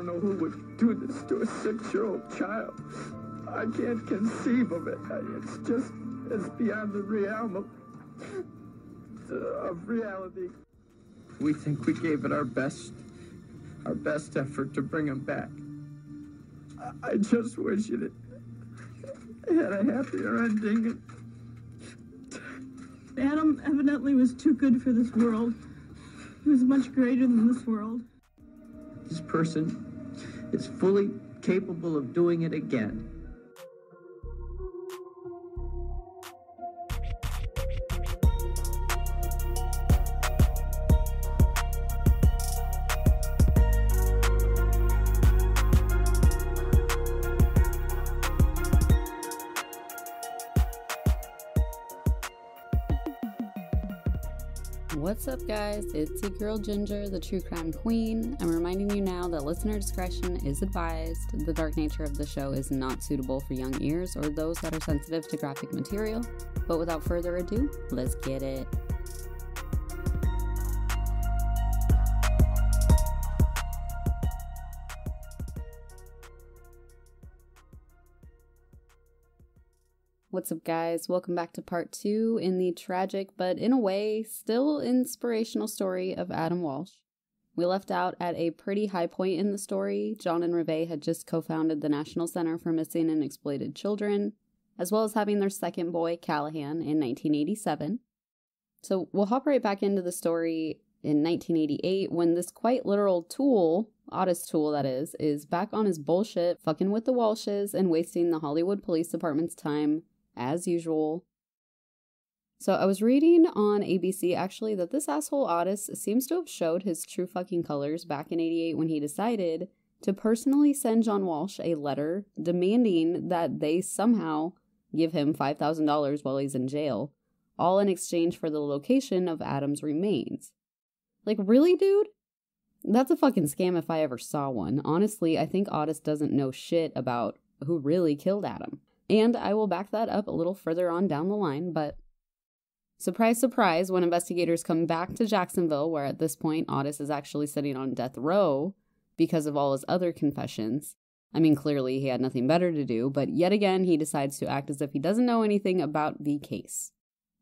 don't know who would do this to a 6-year-old child. I can't conceive of it. It's beyond the realm of reality. We think we gave it our best effort to bring him back. I just wish it had a happier ending. Adam evidently was too good for this world. He was much greater than this world. This person is fully capable of doing it again. What's up, guys? It's your girl Ginger, the true crime queen. I'm reminding you now that listener discretion is advised. The dark nature of the show is not suitable for young ears or those that are sensitive to graphic material. But without further ado, let's get it. What's up, guys? Welcome back to part 2 in the tragic, but in a way, still inspirational story of Adam Walsh. We left out at a pretty high point in the story. John and Reve had just co-founded the National Center for Missing and Exploited Children, as well as having their second boy, Callahan, in 1987. So we'll hop right back into the story in 1988 when this quite literal tool, Otis Toole that is back on his bullshit, fucking with the Walshes and wasting the Hollywood Police Department's time as usual. So I was reading on ABC actually that this asshole Otis seems to have showed his true fucking colors back in 88 when he decided to personally send John Walsh a letter demanding that they somehow give him $5,000 while he's in jail, all in exchange for the location of Adam's remains. Like, really, dude? That's a fucking scam if I ever saw one. Honestly, I think Otis doesn't know shit about who really killed Adam. And I will back that up a little further on down the line, but surprise, surprise, when investigators come back to Jacksonville, where at this point Otis is actually sitting on death row because of all his other confessions. I mean, clearly he had nothing better to do, but yet again he decides to act as if he doesn't know anything about the case.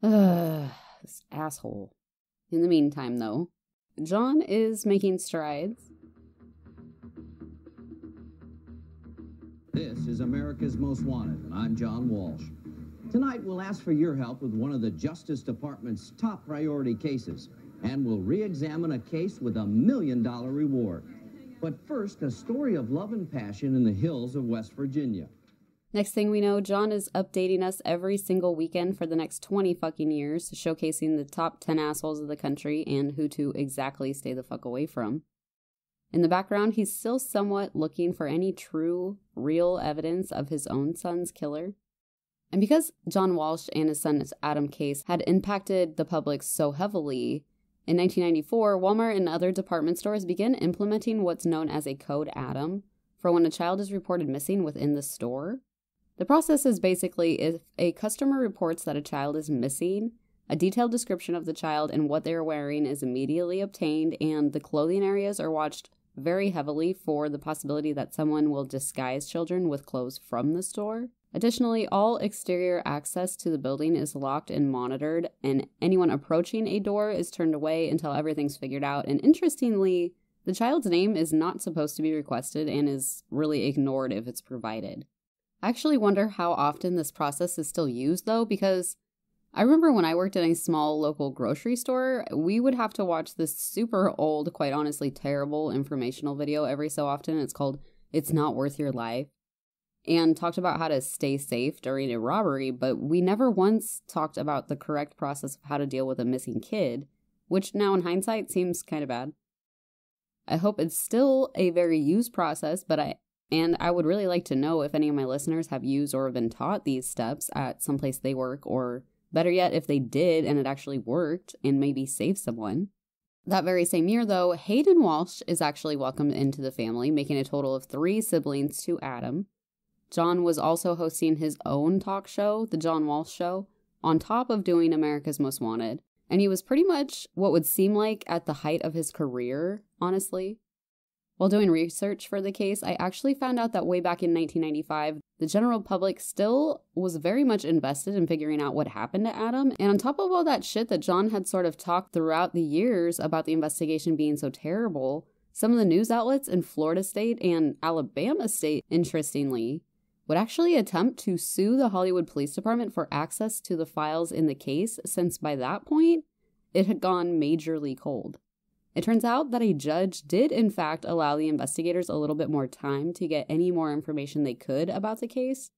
This asshole. In the meantime, though, John is making strides. This is America's Most Wanted, and I'm John Walsh. Tonight, we'll ask for your help with one of the Justice Department's top priority cases, and we'll re-examine a case with $1 million reward. But first, a story of love and passion in the hills of West Virginia. Next thing we know, John is updating us every single weekend for the next 20 fucking years, showcasing the top 10 assholes of the country and who to exactly stay the fuck away from. In the background, he's still somewhat looking for any true, real evidence of his own son's killer. And because John Walsh and his son's Adam case had impacted the public so heavily, in 1994, Walmart and other department stores began implementing what's known as a Code Adam for when a child is reported missing within the store. The process is basically if a customer reports that a child is missing, a detailed description of the child and what they're wearing is immediately obtained, and the clothing areas are watched very heavily for the possibility that someone will disguise children with clothes from the store. Additionally, all exterior access to the building is locked and monitored, and anyone approaching a door is turned away until everything's figured out. And interestingly, the child's name is not supposed to be requested and is really ignored if it's provided. I actually wonder how often this process is still used, though, because I remember when I worked in a small local grocery store, we would have to watch this super old, quite honestly terrible informational video every so often. It's called It's Not Worth Your Life, and talked about how to stay safe during a robbery, but we never once talked about the correct process of how to deal with a missing kid, which now in hindsight seems kind of bad. I hope it's still a very used process, but I would really like to know if any of my listeners have used or been taught these steps at some place they work, or better yet, if they did and it actually worked and maybe saved someone. That very same year, though, Hayden Walsh is actually welcomed into the family, making a total of 3 siblings to Adam. John was also hosting his own talk show, The John Walsh Show, on top of doing America's Most Wanted. And he was pretty much what would seem like at the height of his career, honestly. While doing research for the case, I actually found out that way back in 1995, the general public still was very much invested in figuring out what happened to Adam. And on top of all that shit that John had sort of talked throughout the years about the investigation being so terrible, some of the news outlets in Florida State and Alabama State, interestingly, would actually attempt to sue the Hollywood Police Department for access to the files in the case, since by that point, it had gone majorly cold. It turns out that a judge did, in fact, allow the investigators a little bit more time to get any more information they could about the case,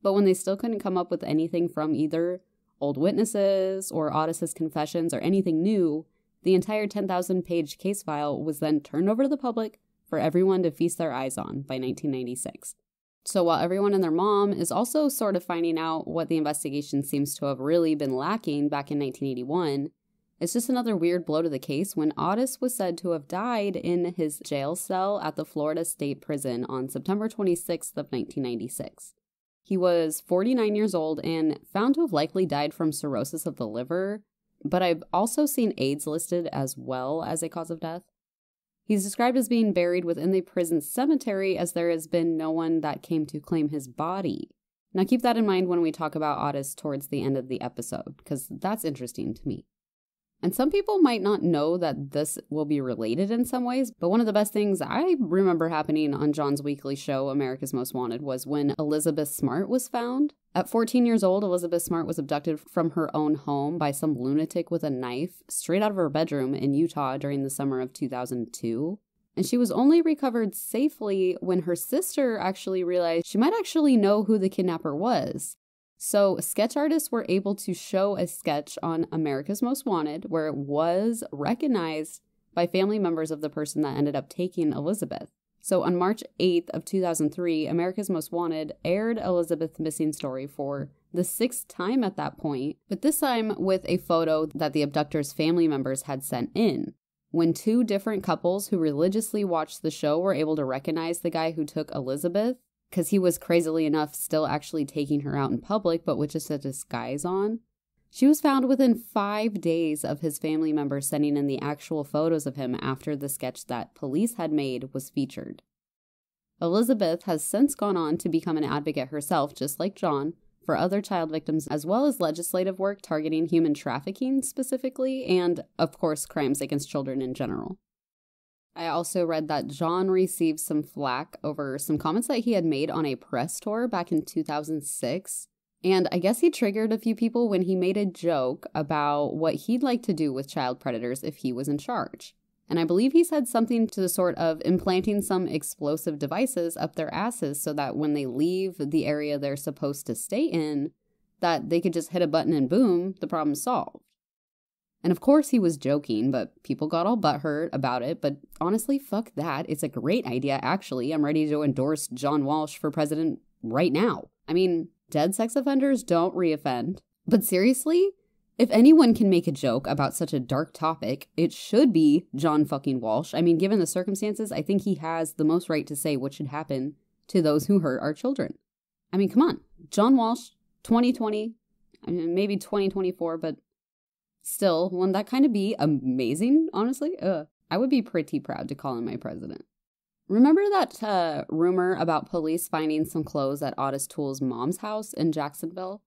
but when they still couldn't come up with anything from either old witnesses or Otis's confessions or anything new, the entire 10,000-page case file was then turned over to the public for everyone to feast their eyes on by 1996. So while everyone and their mom is also sort of finding out what the investigation seems to have really been lacking back in 1981, it's just another weird blow to the case when Otis was said to have died in his jail cell at the Florida State Prison on September 26th of 1996. He was 49 years old and found to have likely died from cirrhosis of the liver, but I've also seen AIDS listed as well as a cause of death. He's described as being buried within the prison cemetery, as there has been no one that came to claim his body. Now keep that in mind when we talk about Otis towards the end of the episode, because that's interesting to me. And some people might not know that this will be related in some ways, but one of the best things I remember happening on John's weekly show, America's Most Wanted, was when Elizabeth Smart was found. At 14 years old, Elizabeth Smart was abducted from her own home by some lunatic with a knife straight out of her bedroom in Utah during the summer of 2002. And she was only recovered safely when her sister actually realized she might actually know who the kidnapper was. So sketch artists were able to show a sketch on America's Most Wanted where it was recognized by family members of the person that ended up taking Elizabeth. So on March 8th of 2003, America's Most Wanted aired Elizabeth's missing story for the 6th time at that point, but this time with a photo that the abductor's family members had sent in. When 2 different couples who religiously watched the show were able to recognize the guy who took Elizabeth, because he was crazily enough still actually taking her out in public, but with just a disguise on. She was found within 5 days of his family members sending in the actual photos of him after the sketch that police had made was featured. Elizabeth has since gone on to become an advocate herself, just like John, for other child victims, as well as legislative work targeting human trafficking specifically, and, of course, crimes against children in general. I also read that John received some flack over some comments that he had made on a press tour back in 2006. And I guess he triggered a few people when he made a joke about what he'd like to do with child predators if he was in charge. And I believe he said something to the sort of implanting some explosive devices up their asses so that when they leave the area they're supposed to stay in, that they could just hit a button and boom, the problem's solved. And of course he was joking, but people got all butthurt about it. But honestly, fuck that. It's a great idea, actually. I'm ready to endorse John Walsh for president right now. I mean, dead sex offenders don't reoffend. But seriously, if anyone can make a joke about such a dark topic, it should be John fucking Walsh. I mean, given the circumstances, I think he has the most right to say what should happen to those who hurt our children. I mean, come on. John Walsh, 2020, I mean, maybe 2024, but still, wouldn't that kind of be amazing, honestly? I would be pretty proud to call him my president. Remember that rumor about police finding some clothes at Otis Toole's mom's house in Jacksonville?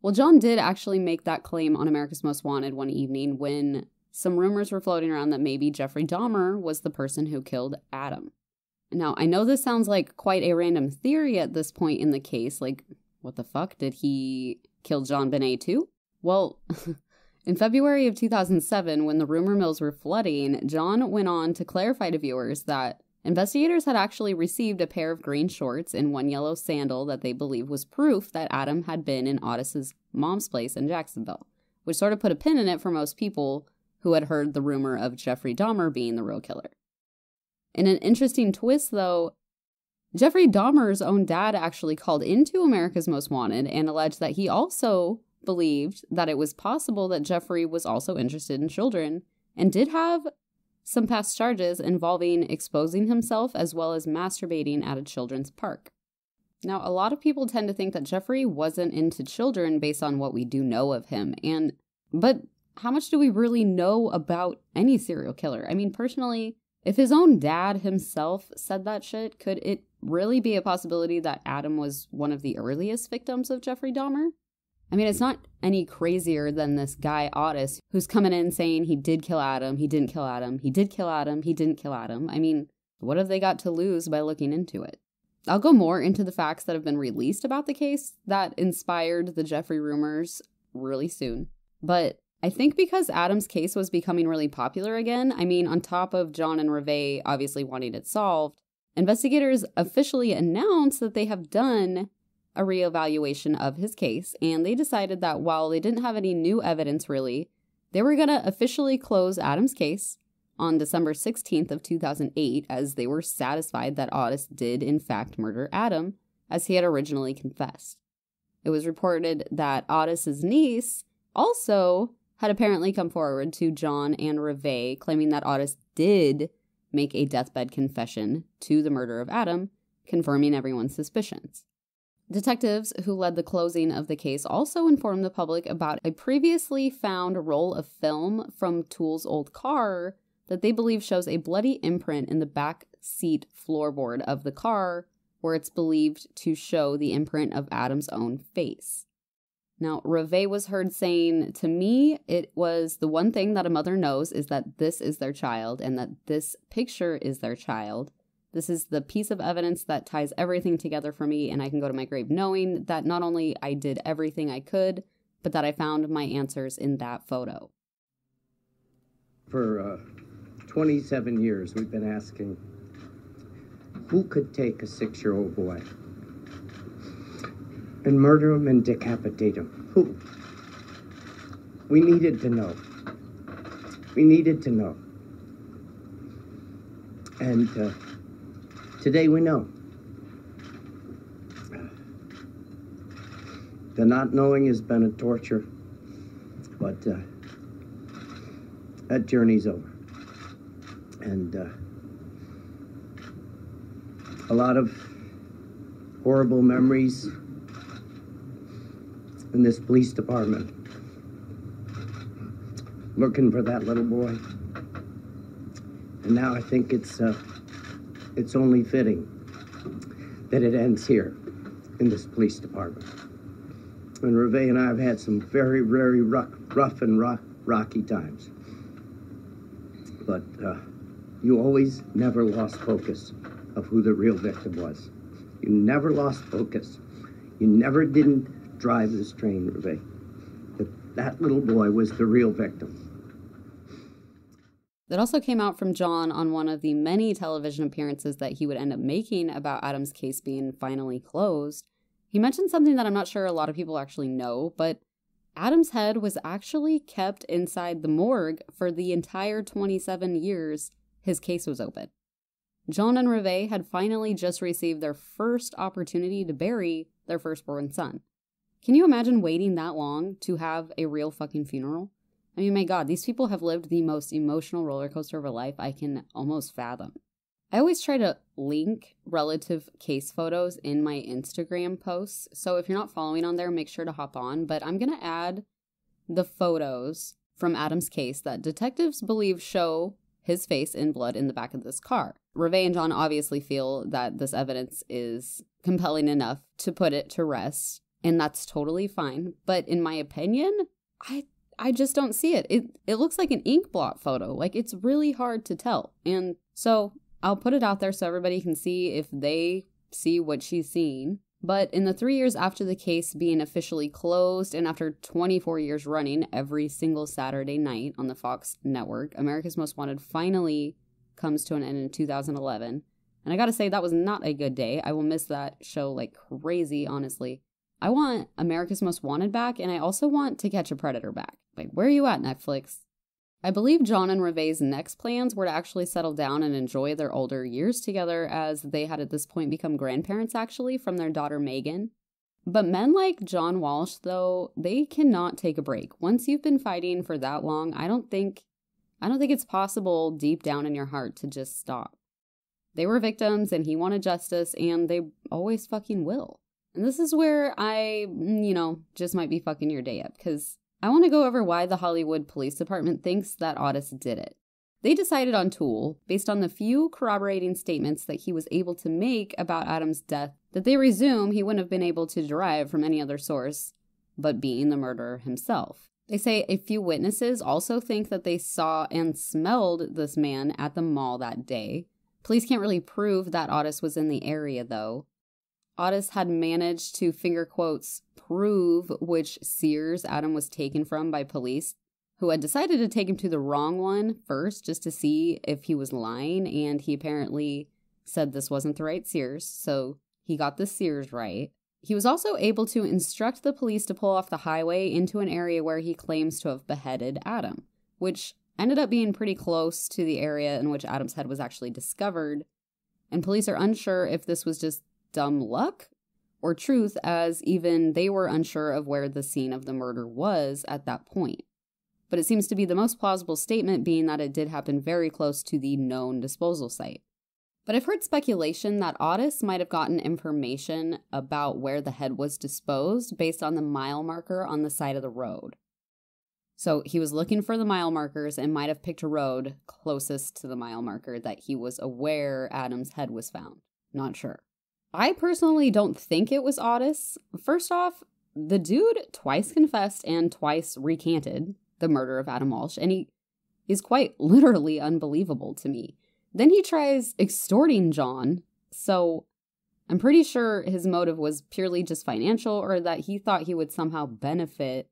Well, John did actually make that claim on America's Most Wanted one evening when some rumors were floating around that maybe Jeffrey Dahmer was the person who killed Adam. Now, I know this sounds like quite a random theory at this point in the case. Like, what the fuck? Did he kill John Benet too? Well, in February of 2007, when the rumor mills were flooding, John went on to clarify to viewers that investigators had actually received a pair of green shorts and one yellow sandal that they believed was proof that Adam had been in Otis's mom's place in Jacksonville, which sort of put a pin in it for most people who had heard the rumor of Jeffrey Dahmer being the real killer. In an interesting twist, though, Jeffrey Dahmer's own dad actually called into America's Most Wanted and alleged that he also believed that it was possible that Jeffrey was also interested in children and did have some past charges involving exposing himself as well as masturbating at a children's park. Now, a lot of people tend to think that Jeffrey wasn't into children based on what we do know of him, but how much do we really know about any serial killer? I mean, personally, If his own dad himself said that shit, could it really be a possibility that Adam was one of the earliest victims of Jeffrey Dahmer? I mean, it's not any crazier than this guy, Otis, who's coming in saying he did kill Adam, he didn't kill Adam, he did kill Adam, he didn't kill Adam. I mean, what have they got to lose by looking into it? I'll go more into the facts that have been released about the case that inspired the Jeffrey rumors really soon. But I think because Adam's case was becoming really popular again, I mean, on top of John and Reve obviously wanting it solved, investigators officially announced that they have done a reevaluation of his case, and they decided that while they didn't have any new evidence really, they were going to officially close Adam's case on December 16th of 2008, as they were satisfied that Otis did in fact murder Adam, as he had originally confessed. It was reported that Otis's niece also had apparently come forward to John and Reve, claiming that Otis did make a deathbed confession to the murder of Adam, confirming everyone's suspicions. Detectives who led the closing of the case also informed the public about a previously found roll of film from Toole's old car that they believe shows a bloody imprint in the back seat floorboard of the car, where it's believed to show the imprint of Adam's own face. Now, Reve was heard saying, "To me, it was the one thing that a mother knows is that this is their child and that this picture is their child. This is the piece of evidence that ties everything together for me, and I can go to my grave knowing that not only I did everything I could, but that I found my answers in that photo." For 27 years, we've been asking, who could take a 6-year-old boy and murder him and decapitate him? Who? We needed to know. We needed to know. And today we know. The not knowing has been a torture, but that journey's over. And a lot of horrible memories in this police department, looking for that little boy. And now I think it's only fitting that it ends here in this police department. And Reve and I have had some very, very rough and rocky times. But you always never lost focus of who the real victim was. You never lost focus. You never didn't drive this train, Reve. That little boy was the real victim. That also came out from John on one of the many television appearances that he would end up making about Adam's case being finally closed. He mentioned something that I'm not sure a lot of people actually know, but Adam's head was actually kept inside the morgue for the entire 27 years his case was open. John and Reve had finally just received their first opportunity to bury their firstborn son. Can you imagine waiting that long to have a real fucking funeral? I mean, my God, these people have lived the most emotional roller coaster of a life I can almost fathom. I always try to link relative case photos in my Instagram posts, so if you're not following on there, make sure to hop on, but I'm going to add the photos from Adam's case that detectives believe show his face in blood in the back of this car. Reve and John obviously feel that this evidence is compelling enough to put it to rest, and that's totally fine, but in my opinion, I just don't see it. It looks like an ink blot photo. Like, it's really hard to tell. And so I'll put it out there so everybody can see if they see what she's seeing. But in the 3 years after the case being officially closed and after 24 years running every single Saturday night on the Fox network, America's Most Wanted finally comes to an end in 2011. And I gotta say, that was not a good day. I will miss that show like crazy, honestly. I want America's Most Wanted back, and I also want To Catch a Predator back. Like, where are you at, Netflix? I believe John and Reve's next plans were to actually settle down and enjoy their older years together, as they had at this point become grandparents, actually, from their daughter Megan. But men like John Walsh, though, they cannot take a break. Once you've been fighting for that long, I don't think it's possible deep down in your heart to just stop. They were victims, and he wanted justice, and they always fucking will. And this is where I, just might be fucking your day up, because I want to go over why the Hollywood Police Department thinks that Otis did it. They decided on Toole, based on the few corroborating statements that he was able to make about Adam's death, that they resume he wouldn't have been able to derive from any other source, but being the murderer himself. They say a few witnesses also think that they saw and smelled this man at the mall that day. Police can't really prove that Otis was in the area, though. Otis had managed to, finger quotes, prove which Sears Adam was taken from by police, who had decided to take him to the wrong one first just to see if he was lying, and he apparently said this wasn't the right Sears, so he got the Sears right. He was also able to instruct the police to pull off the highway into an area where he claims to have beheaded Adam, which ended up being pretty close to the area in which Adam's head was actually discovered, and police are unsure if this was just dumb luck or truth, as even they were unsure of where the scene of the murder was at that point. But it seems to be the most plausible statement, being that it did happen very close to the known disposal site. But I've heard speculation that Otis might have gotten information about where the head was disposed based on the mile marker on the side of the road. So he was looking for the mile markers and might have picked a road closest to the mile marker that he was aware Adam's head was found. Not sure. I personally don't think it was Otis. First off, the dude twice confessed and twice recanted the murder of Adam Walsh, and he is quite literally unbelievable to me. Then he tries extorting John, so I'm pretty sure his motive was purely just financial, or that he thought he would somehow benefit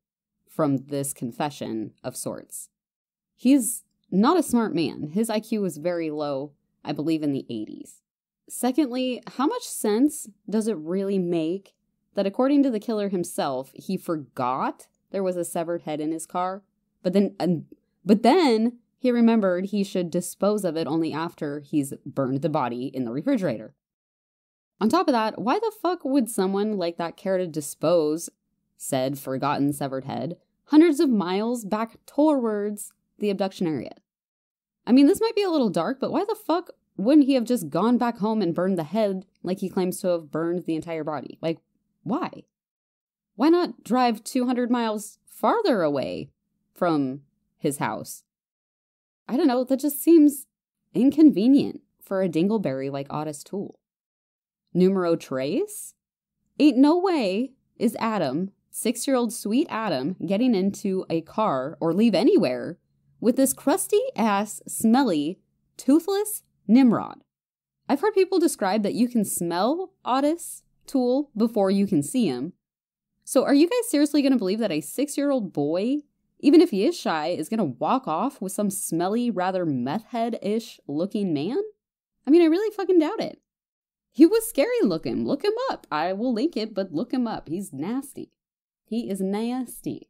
from this confession of sorts. He's not a smart man. His IQ was very low, I believe in the 80s. Secondly, how much sense does it really make that according to the killer himself, he forgot there was a severed head in his car, but then he remembered he should dispose of it only after he's burned the body in the refrigerator. On top of that, why the fuck would someone like that care to dispose said forgotten severed head hundreds of miles back towards the abduction area? I mean, this might be a little dark, but why the fuck wouldn't he have just gone back home and burned the head like he claims to have burned the entire body? Like, why? Why not drive 200 miles farther away from his house? I don't know, that just seems inconvenient for a dingleberry like Otis Toole. Numero tres? Ain't no way is Adam, 6-year-old sweet Adam, getting into a car or leave anywhere with this crusty-ass, smelly, toothless Nimrod. I've heard people describe that you can smell Otis Toole before you can see him. So are you guys seriously going to believe that a 6-year-old boy, even if he is shy, is going to walk off with some smelly, rather meth head-ish looking man? I mean, I really fucking doubt it. He was scary looking. Look him up. I will link it, but look him up. He's nasty. He is nasty.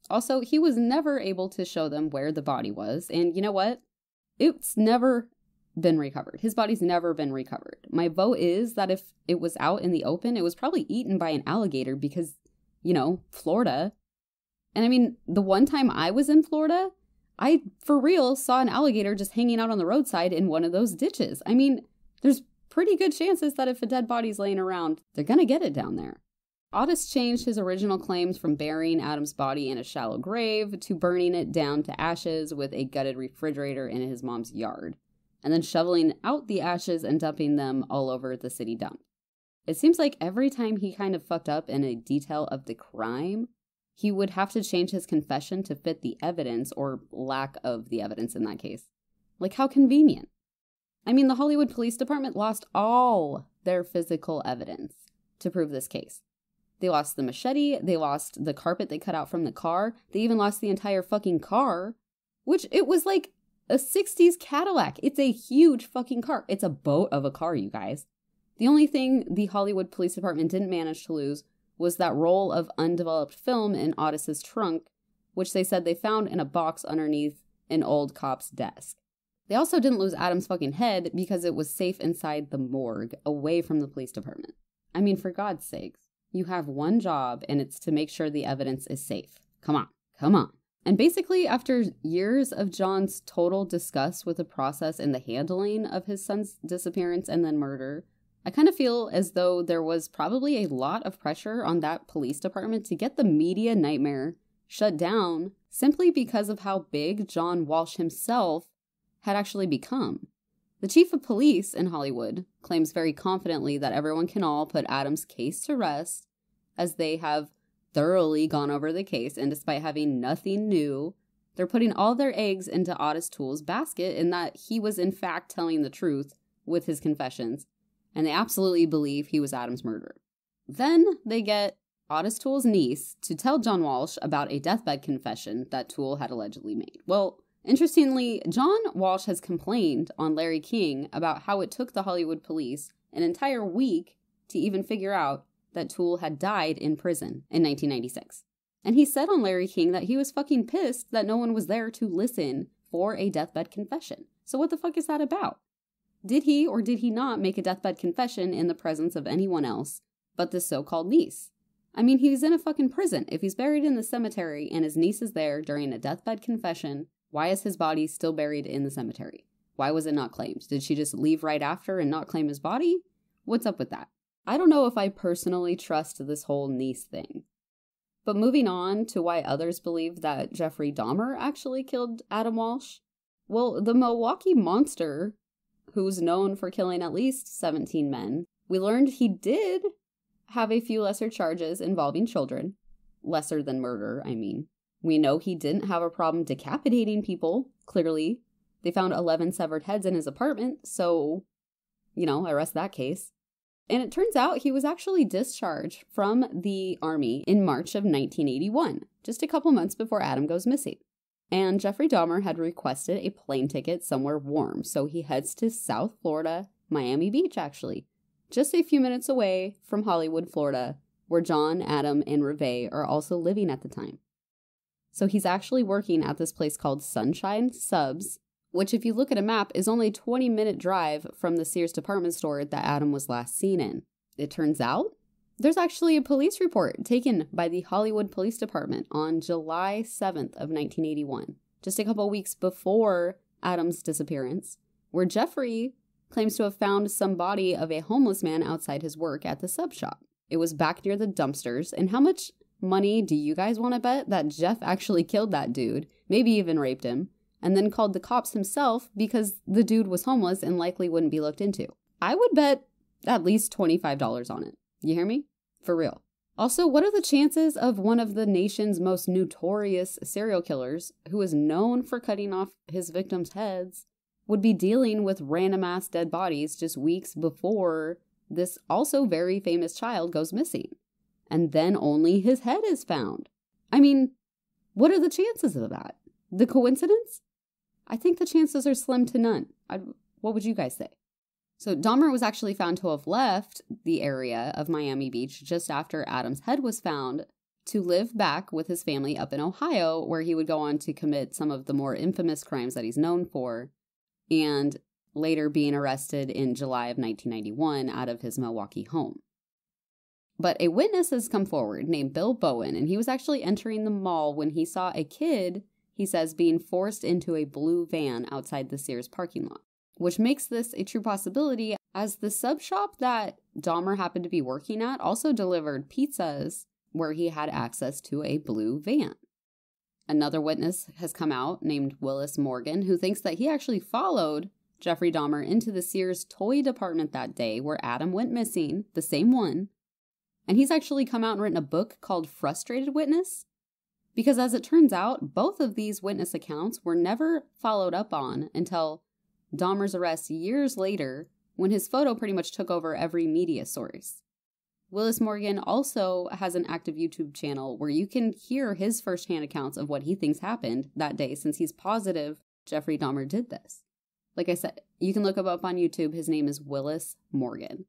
Also, he was never able to show them where the body was. And you know what? It's never been recovered. His body's never been recovered. My vote is that if it was out in the open, it was probably eaten by an alligator because, you know, Florida. And I mean, the one time I was in Florida, I, for real, saw an alligator just hanging out on the roadside in one of those ditches. I mean, there's pretty good chances that if a dead body's laying around, they're gonna get it down there. Otis changed his original claims from burying Adam's body in a shallow grave to burning it down to ashes with a gutted refrigerator in his mom's yard, and then shoveling out the ashes and dumping them all over the city dump. It seems like every time he kind of fucked up in a detail of the crime, he would have to change his confession to fit the evidence, or lack of the evidence in that case. Like, how convenient. I mean, the Hollywood Police Department lost all their physical evidence to prove this case. They lost the machete, they lost the carpet they cut out from the car, they even lost the entire fucking car, which it was like a 60s Cadillac. It's a huge fucking car. It's a boat of a car, you guys. The only thing the Hollywood Police Department didn't manage to lose was that roll of undeveloped film in Otis's trunk, which they said they found in a box underneath an old cop's desk. They also didn't lose Adam's fucking head because it was safe inside the morgue, away from the police department. I mean, for God's sakes. You have one job, and it's to make sure the evidence is safe. Come on, come on. And basically, after years of John's total disgust with the process and the handling of his son's disappearance and then murder, I kind of feel as though there was probably a lot of pressure on that police department to get the media nightmare shut down simply because of how big John Walsh himself had actually become. The chief of police in Hollywood claims very confidently that everyone can all put Adam's case to rest, as they have thoroughly gone over the case, and despite having nothing new, they're putting all their eggs into Otis Toole's basket, in that he was in fact telling the truth with his confessions, and they absolutely believe he was Adam's murderer. Then they get Otis Toole's niece to tell John Walsh about a deathbed confession that Toole had allegedly made. Well, interestingly, John Walsh has complained on Larry King about how it took the Hollywood police an entire week to even figure out that Toole had died in prison in 1996. And he said on Larry King that he was fucking pissed that no one was there to listen for a deathbed confession. So what the fuck is that about? Did he or did he not make a deathbed confession in the presence of anyone else but this so-called niece? I mean, he's in a fucking prison. If he's buried in the cemetery and his niece is there during a deathbed confession, why is his body still buried in the cemetery? Why was it not claimed? Did she just leave right after and not claim his body? What's up with that? I don't know if I personally trust this whole niece thing. But moving on to why others believe that Jeffrey Dahmer actually killed Adam Walsh. Well, the Milwaukee Monster, who's known for killing at least 17 men, we learned he did have a few lesser charges involving children. Lesser than murder, I mean. We know he didn't have a problem decapitating people, clearly. They found 11 severed heads in his apartment, so, I rest that case. And it turns out he was actually discharged from the Army in March of 1981, just a couple months before Adam goes missing. And Jeffrey Dahmer had requested a plane ticket somewhere warm, so he heads to South Florida, Miami Beach actually, just a few minutes away from Hollywood, Florida, where John, Adam, and Reve are also living at the time. So he's actually working at this place called Sunshine Subs, which if you look at a map is only a 20-minute drive from the Sears department store that Adam was last seen in. It turns out there's actually a police report taken by the Hollywood Police Department on July 7th of 1981, just a couple weeks before Adam's disappearance, where Jeffrey claims to have found some body of a homeless man outside his work at the sub shop. It was back near the dumpsters, and how much money do you guys want to bet that Jeff actually killed that dude, maybe even raped him, and then called the cops himself because the dude was homeless and likely wouldn't be looked into? I would bet at least $25 on it. You hear me? For real. Also, what are the chances of one of the nation's most notorious serial killers, who is known for cutting off his victims' heads, would be dealing with random-ass dead bodies just weeks before this also very famous child goes missing? And then only his head is found. I mean, what are the chances of that? The coincidence? I think the chances are slim to none. What would you guys say? So Dahmer was actually found to have left the area of Miami Beach just after Adam's head was found to live back with his family up in Ohio, where he would go on to commit some of the more infamous crimes that he's known for, and later being arrested in July of 1991 out of his Milwaukee home. But a witness has come forward named Bill Bowen, and he was actually entering the mall when he saw a kid, he says, being forced into a blue van outside the Sears parking lot, which makes this a true possibility, as the sub shop that Dahmer happened to be working at also delivered pizzas where he had access to a blue van. Another witness has come out named Willis Morgan, who thinks that he actually followed Jeffrey Dahmer into the Sears toy department that day where Adam went missing, the same one. And he's actually come out and written a book called Frustrated Witness, because as it turns out, both of these witness accounts were never followed up on until Dahmer's arrest years later, when his photo pretty much took over every media source. Willis Morgan also has an active YouTube channel where you can hear his firsthand accounts of what he thinks happened that day, since he's positive Jeffrey Dahmer did this. Like I said, you can look him up on YouTube. His name is Willis Morgan.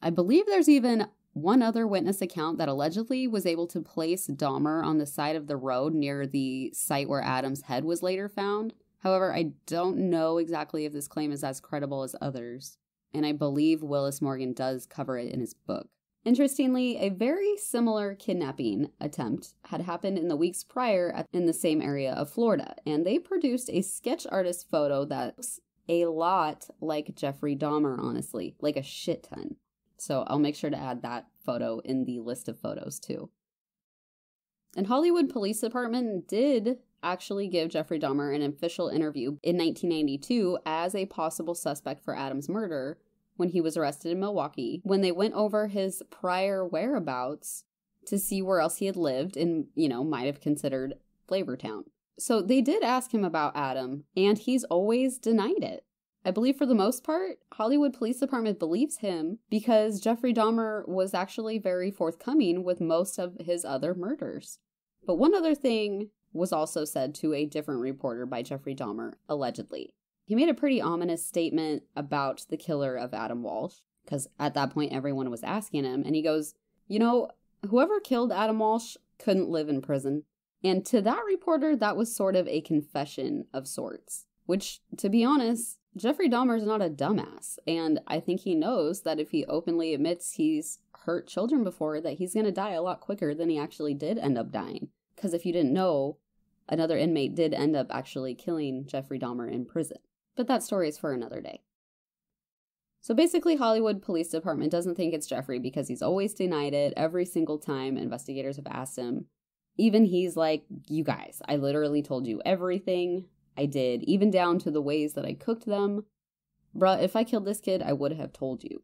I believe there's even one other witness account that allegedly was able to place Dahmer on the side of the road near the site where Adam's head was later found. However, I don't know exactly if this claim is as credible as others, and I believe Willis Morgan does cover it in his book. Interestingly, a very similar kidnapping attempt had happened in the weeks prior in the same area of Florida, and they produced a sketch artist photo that looks a lot like Jeffrey Dahmer, honestly, like a shit ton. So I'll make sure to add that photo in the list of photos too. And Hollywood Police Department did actually give Jeffrey Dahmer an official interview in 1992 as a possible suspect for Adam's murder when he was arrested in Milwaukee, when they went over his prior whereabouts to see where else he had lived and, might have considered Flavortown. So they did ask him about Adam, and he's always denied it. I believe for the most part, Hollywood Police Department believes him because Jeffrey Dahmer was actually very forthcoming with most of his other murders. But one other thing was also said to a different reporter by Jeffrey Dahmer, allegedly. He made a pretty ominous statement about the killer of Adam Walsh, because at that point everyone was asking him, and he goes, whoever killed Adam Walsh couldn't live in prison. And to that reporter, that was sort of a confession of sorts, which, to be honest, Jeffrey Dahmer's not a dumbass, and I think he knows that if he openly admits he's hurt children before, that he's going to die a lot quicker than he actually did end up dying. Because if you didn't know, another inmate did end up actually killing Jeffrey Dahmer in prison. But that story is for another day. So basically, Hollywood Police Department doesn't think it's Jeffrey because he's always denied it every single time investigators have asked him. Even he's like, you guys, I literally told you everything. I did, even down to the ways that I cooked them. Bruh, if I killed this kid, I would have told you.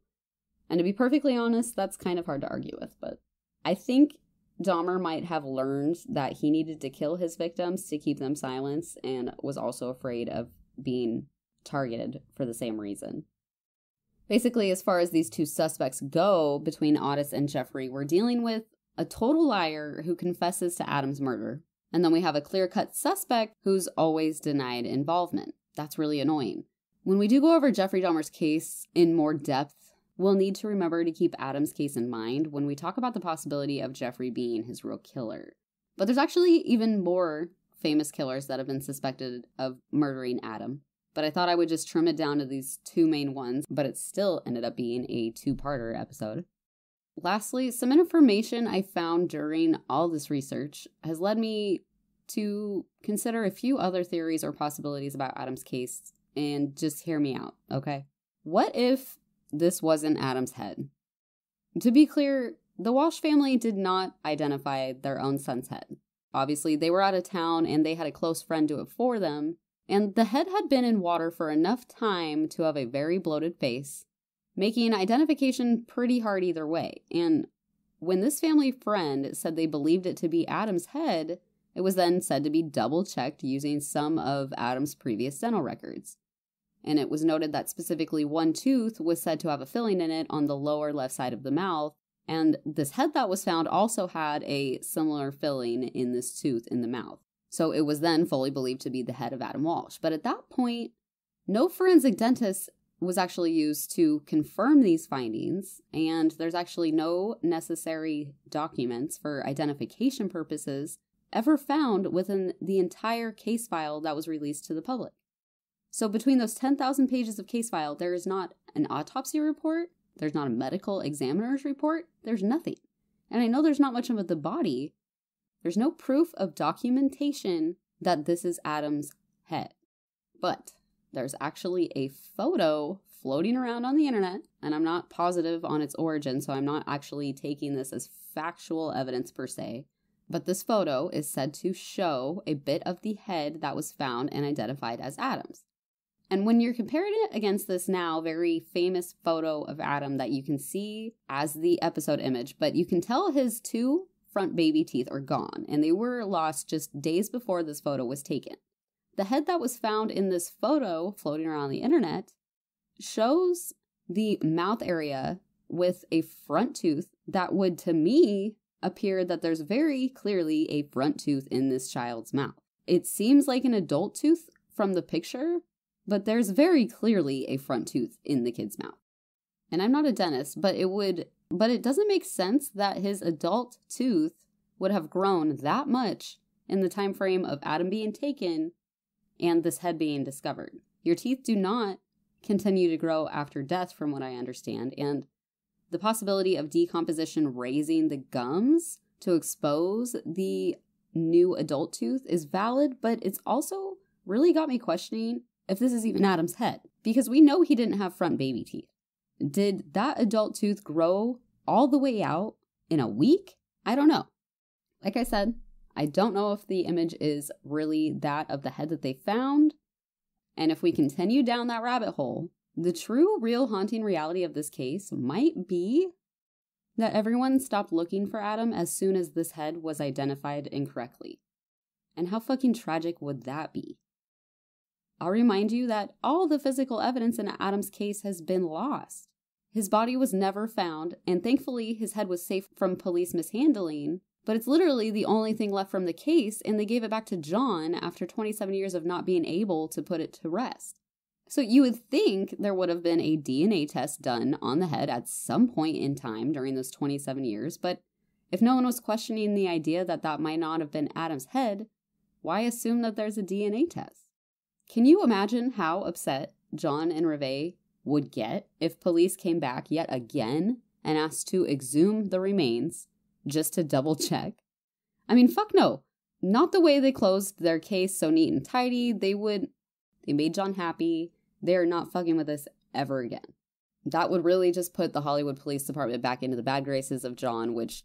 And to be perfectly honest, that's kind of hard to argue with, but I think Dahmer might have learned that he needed to kill his victims to keep them silent and was also afraid of being targeted for the same reason. Basically, as far as these two suspects go, between Otis and Jeffrey, we're dealing with a total liar who confesses to Adam's murder. And then we have a clear-cut suspect who's always denied involvement. That's really annoying. When we do go over Jeffrey Dahmer's case in more depth, we'll need to remember to keep Adam's case in mind when we talk about the possibility of Jeffrey being his real killer. But there's actually even more famous killers that have been suspected of murdering Adam. But I thought I would just trim it down to these two main ones, but it still ended up being a two-parter episode. Lastly, some information I found during all this research has led me to consider a few other theories or possibilities about Adam's case, and just hear me out, okay? What if this wasn't Adam's head? To be clear, the Walsh family did not identify their own son's head. Obviously, they were out of town and they had a close friend do it for them, and the head had been in water for enough time to have a very bloated face, making identification pretty hard either way. And when this family friend said they believed it to be Adam's head, it was then said to be double-checked using some of Adam's previous dental records. And it was noted that specifically one tooth was said to have a filling in it on the lower left side of the mouth, and this head that was found also had a similar filling in this tooth in the mouth. So it was then fully believed to be the head of Adam Walsh. But at that point, no forensic dentist was actually used to confirm these findings, and there's actually no necessary documents for identification purposes ever found within the entire case file that was released to the public. So between those 10,000 pages of case file, there is not an autopsy report, there's not a medical examiner's report, there's nothing. And I know there's not much of the body. There's no proof of documentation that this is Adam's head. But there's actually a photo floating around on the internet, and I'm not positive on its origin, so I'm not actually taking this as factual evidence per se. But this photo is said to show a bit of the head that was found and identified as Adam's. And when you're comparing it against this now very famous photo of Adam that you can see as the episode image, but you can tell his two front baby teeth are gone, and they were lost just days before this photo was taken. The head that was found in this photo floating around the internet shows the mouth area with a front tooth that would, to me, appear that there's very clearly a front tooth in this child's mouth. It seems like an adult tooth from the picture, but there's very clearly a front tooth in the kid's mouth. And I'm not a dentist, but it doesn't make sense that his adult tooth would have grown that much in the time frame of Adam being taken and this head being discovered. Your teeth do not continue to grow after death, from what I understand, and the possibility of decomposition raising the gums to expose the new adult tooth is valid, but it's also really got me questioning if this is even Adam's head, because we know he didn't have front baby teeth. Did that adult tooth grow all the way out in a week? I don't know. Like I said, I don't know if the image is really that of the head that they found. And if we continue down that rabbit hole, the true, real haunting reality of this case might be that everyone stopped looking for Adam as soon as this head was identified incorrectly. And how fucking tragic would that be? I'll remind you that all the physical evidence in Adam's case has been lost. His body was never found, and thankfully his head was safe from police mishandling, but it's literally the only thing left from the case, and they gave it back to John after 27 years of not being able to put it to rest. So you would think there would have been a DNA test done on the head at some point in time during those 27 years, but if no one was questioning the idea that that might not have been Adam's head, why assume that there's a DNA test? Can you imagine how upset John and Reve would get if police came back yet again and asked to exhume the remains just to double check? I mean, fuck no. Not the way they closed their case so neat and tidy. They made John happy. They're not fucking with us ever again. That would really just put the Hollywood Police Department back into the bad graces of John, which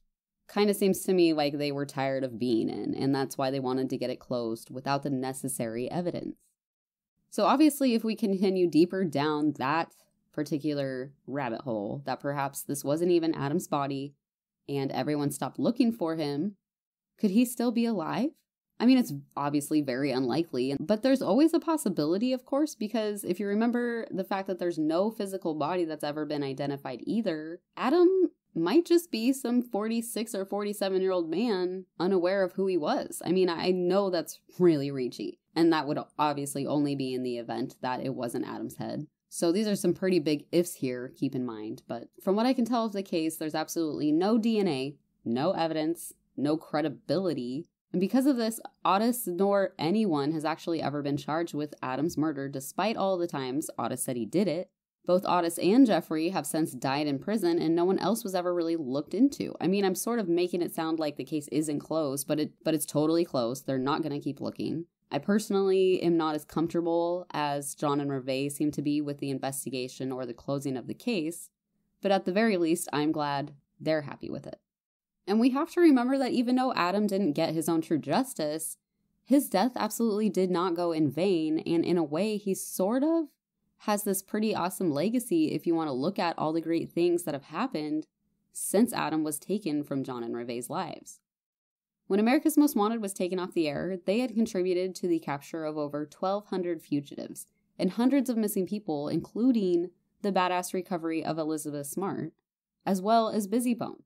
kind of seems to me like they were tired of being in, and that's why they wanted to get it closed without the necessary evidence. So obviously, if we continue deeper down that particular rabbit hole, that perhaps this wasn't even Adam's body, and everyone stopped looking for him, could he still be alive? I mean, it's obviously very unlikely, but there's always a possibility, of course, because if you remember the fact that there's no physical body that's ever been identified either, Adam might just be some 46 or 47-year-old man unaware of who he was. I mean, I know that's really reachy, and that would obviously only be in the event that it wasn't Adam's head. So these are some pretty big ifs here, keep in mind, but from what I can tell of the case, there's absolutely no DNA, no evidence, no credibility. And because of this, Otis nor anyone has actually ever been charged with Adam's murder, despite all the times Otis said he did it. Both Otis and Jeffrey have since died in prison, and no one else was ever really looked into. I mean, I'm sort of making it sound like the case isn't closed, but it's totally closed. They're not going to keep looking. I personally am not as comfortable as John and Reve seem to be with the investigation or the closing of the case, but at the very least, I'm glad they're happy with it. And we have to remember that even though Adam didn't get his own true justice, his death absolutely did not go in vain, and in a way, he sort of has this pretty awesome legacy if you want to look at all the great things that have happened since Adam was taken from John and Reve's lives. When America's Most Wanted was taken off the air, they had contributed to the capture of over 1,200 fugitives and hundreds of missing people, including the badass recovery of Elizabeth Smart, as well as Busy Bone.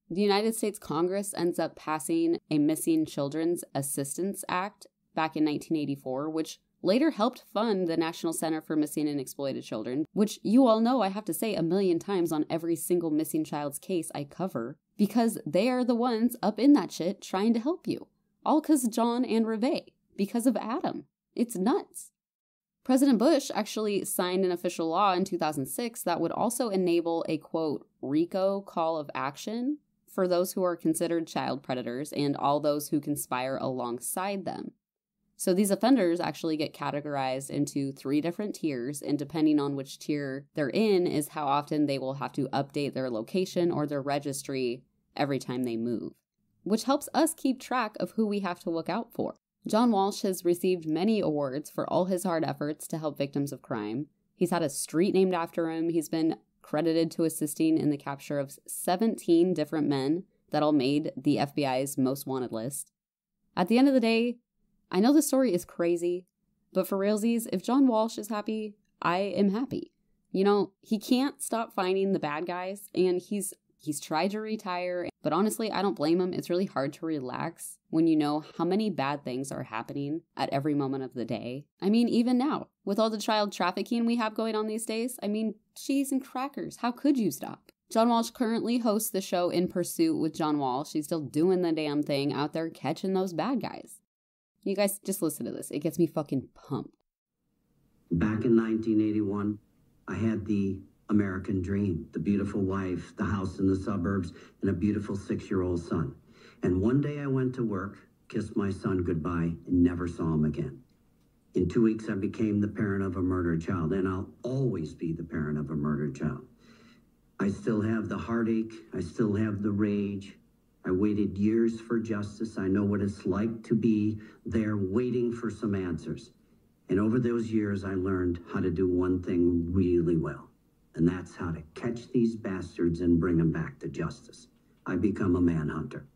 The United States Congress ends up passing a Missing Children's Assistance Act back in 1984, which later helped fund the National Center for Missing and Exploited Children, which you all know I have to say 1,000,000 times on every single missing child's case I cover, because they are the ones up in that shit trying to help you. All because John and Reve, because of Adam. It's nuts. President Bush actually signed an official law in 2006 that would also enable a, quote, RICO call of action for those who are considered child predators and all those who conspire alongside them. So these offenders actually get categorized into 3 different tiers, and depending on which tier they're in is how often they will have to update their location or their registry every time they move, which helps us keep track of who we have to look out for. John Walsh has received many awards for all his hard efforts to help victims of crime. He's had a street named after him. He's been credited to assisting in the capture of 17 different men that all made the FBI's Most Wanted list. At the end of the day, I know the story is crazy, but for realsies, if John Walsh is happy, I am happy. You know, he can't stop finding the bad guys, and he's tried to retire, but honestly, I don't blame him. It's really hard to relax when you know how many bad things are happening at every moment of the day. I mean, even now, with all the child trafficking we have going on these days, I mean, cheese and crackers, how could you stop? John Walsh currently hosts the show In Pursuit with John Walsh. He's still doing the damn thing out there catching those bad guys. You guys, just listen to this. It gets me fucking pumped. Back in 1981, I had the American dream, the beautiful wife, the house in the suburbs, and a beautiful 6-year-old son. And one day I went to work, kissed my son goodbye, and never saw him again. In 2 weeks, I became the parent of a murdered child, and I'll always be the parent of a murdered child. I still have the heartache. I still have the rage. I waited years for justice. I know what it's like to be there waiting for some answers. And over those years, I learned how to do one thing really well, and that's how to catch these bastards and bring them back to justice. I become a manhunter.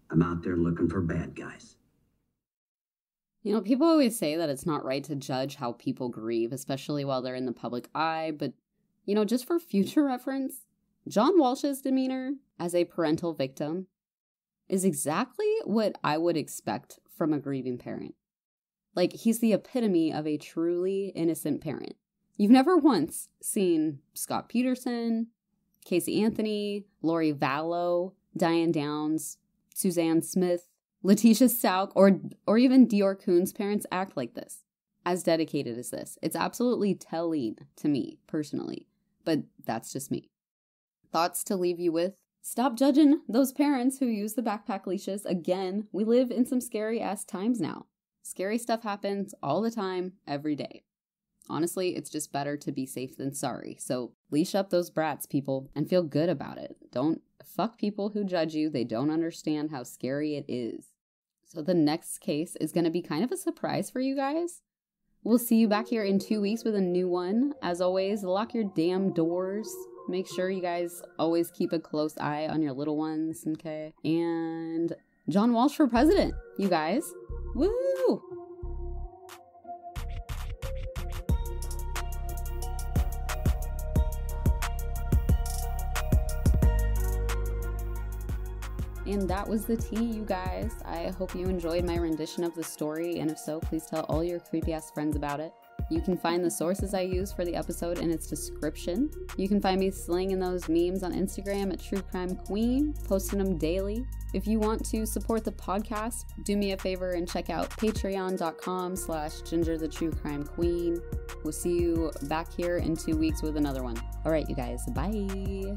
I'm out there looking for bad guys. You know, people always say that it's not right to judge how people grieve, especially while they're in the public eye, but, you know, just for future reference, John Walsh's demeanor as a parental victim is exactly what I would expect from a grieving parent. Like, he's the epitome of a truly innocent parent. You've never once seen Scott Peterson, Casey Anthony, Lori Vallow, Diane Downs, Suzanne Smith, Letitia Sauk, or even Dior Kuhn's parents act like this, as dedicated as this. It's absolutely telling to me, personally, but that's just me. Thoughts to leave you with? Stop judging those parents who use the backpack leashes. Again, we live in some scary-ass times now. Scary stuff happens all the time, every day. Honestly, it's just better to be safe than sorry. So leash up those brats, people, and feel good about it. Don't fuck people who judge you. They don't understand how scary it is. So the next case is going to be kind of a surprise for you guys. We'll see you back here in 2 weeks with a new one. As always, lock your damn doors. Make sure you guys always keep a close eye on your little ones, okay? And John Walsh for president, you guys. Woo! And that was the tea, you guys. I hope you enjoyed my rendition of the story, and if so, please tell all your creepy-ass friends about it. You can find the sources I use for the episode in its description. You can find me slinging those memes on Instagram at True Crime Queen, posting them daily. If you want to support the podcast, do me a favor and check out patreon.com/GingerTheTrueCrimeQueen. We'll see you back here in 2 weeks with another one. All right, you guys, bye.